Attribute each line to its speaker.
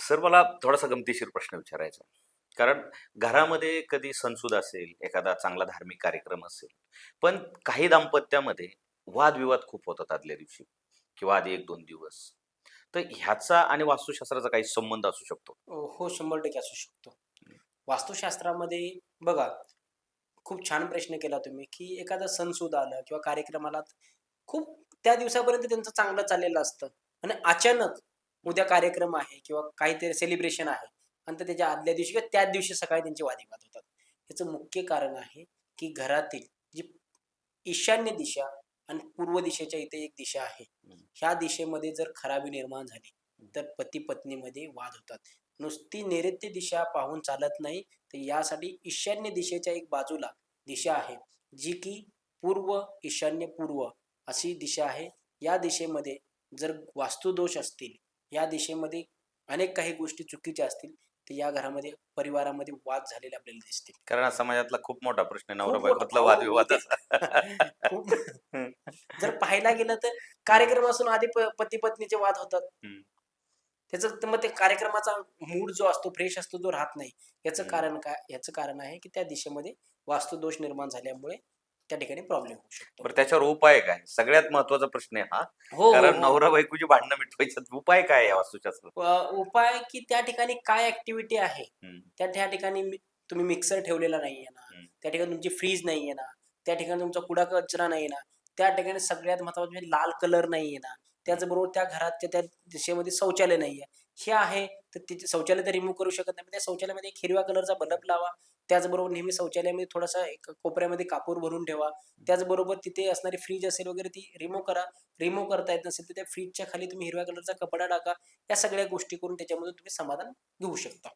Speaker 1: Sir मला थोडासा गमतीशीर प्रश्न विचारायचा आहे. कारण घरामध्ये कधी सणसूद असेल, एखादा चांगला धार्मिक कार्यक्रम असेल, पण काही दाम्पत्यामध्ये वादविवाद खूप होतात आदल्या दिवशी किंवा आधी 1-2 दिवस. तर ह्याचा आणि वास्तुशास्त्राचा काही संबंध असू शकतो?
Speaker 2: हो, 100% असू शकतो. वास्तुशास्त्रामध्ये बघा, खूप छान प्रश्न केला तुम्ही, की एखादा सणसूद आलं किंवा कार्यक्रमाला खूप त्या दिवसापर्यंत त्यांचं चांगलं चाललेलं असतं आणि अचानक उद्या कार्यक्रम आहे किंवा काहीतरी सेलिब्रेशन आहे आणि तर त्याच्या आदल्या दिवशी किंवा त्याच दिवशी सकाळी त्यांचे वादविवाद होतात. याचं मुख्य कारण आहे, की घरातील जी ईशान्य दिशा आणि पूर्व दिशेच्या इथे एक दिशा आहे.
Speaker 1: हं.
Speaker 2: ह्या दिशेमध्ये जर खराबी निर्माण झाली, तर पती-पत्नीमध्ये वाद होतात. नुसती नैऋत्य दिशा पाहून चालत नाही, तर यासाठी ईशान्य दिशेच्या एक बाजूला दिशा आहे, जी की पूर्व, ईशान्य, पूर्व अशी दिशा आहे. या दिशेमध्ये जर वास्तुदोष असतील, या दिशेमध्ये अनेक काही गोष्टी चुकीच्या असतील, तर या घरामध्ये, परिवारामध्ये वाद झालेले आपल्याला दिसतील.
Speaker 1: कारण हा समाजातला खूप मोठा प्रश्न आहे
Speaker 2: खूप मोठं
Speaker 1: नवरा-बायकोतला
Speaker 2: अहो,
Speaker 1: वादविवादाचा.
Speaker 2: खूप
Speaker 1: हं,
Speaker 2: जर पाहायला गेलं तर
Speaker 1: हं,
Speaker 2: कार्यक्रम असून आधी पती-पत्नीचे वाद होतात.
Speaker 1: हं,
Speaker 2: त्याचं तर मग ते कार्यक्रमाचा मूड जो असतो, फ्रेश असतो, तो राहत नाही. याचं
Speaker 1: हं.
Speaker 2: कारण काय? याचं कारण आहे, की त्या दिशेमध्ये वास्तुदोष निर्माण झाल्यामुळे त्या ठिकाणी प्रॉब्लेम होऊ शकतो.
Speaker 1: बरं त्याच्यावर उपाय काय? सगळ्यात महत्त्वाचा प्रश्न आहे हा.
Speaker 2: हो, हो,
Speaker 1: कारण
Speaker 2: हो.
Speaker 1: नवरा-बायकोची भांडणं मिटवायच्यात उपाय काय आहे या वास्तुशास्त्रात?
Speaker 2: उपाय की त्या ठिकाणी काय ॲक्टिव्हिटी आहे?
Speaker 1: हं,
Speaker 2: त्या ठिकाणी तुम्ही मिक्सर ठेवलेला नाहीये ना,
Speaker 1: हं,
Speaker 2: त्या ठिकाणी तुमची फ्रीज नाहीये ना, त्या ठिकाणी तुमचा कुडा-कचरा नाहीये ना, त्या ठिकाणी सगळ्यात महत्त्वाचं म्हणजे लाल कलर नाहीये ना,
Speaker 1: हं.
Speaker 2: त्याचबरोबर त्या घराच्या त्या दिशेमध्ये शौचालय नाहीये. हे आहे, तर तिथे शौचालय तर रिमूव्ह करू शकत नाही. पण त्या शौचालयामध्ये एक हिरव्या कलरचा बल्ब लावा. त्याचबरोबर नेहमी शौचालयामध्ये थोडासा एक कोपऱ्यामध्ये कापूर भरून ठेवा. त्याचबरोबर तिथे असणारी फ्रीज असेल वगैरे ती रिमूव्ह करा. रिमूव्ह करता येत नसेल, तर त्या फ्रीजच्या खाली तुम्ही हिरव्या कलरचा कपडा टाका. या सगळ्या गोष्टी करून त्याच्यामधून तुम्ही समाधान घेऊ शकता.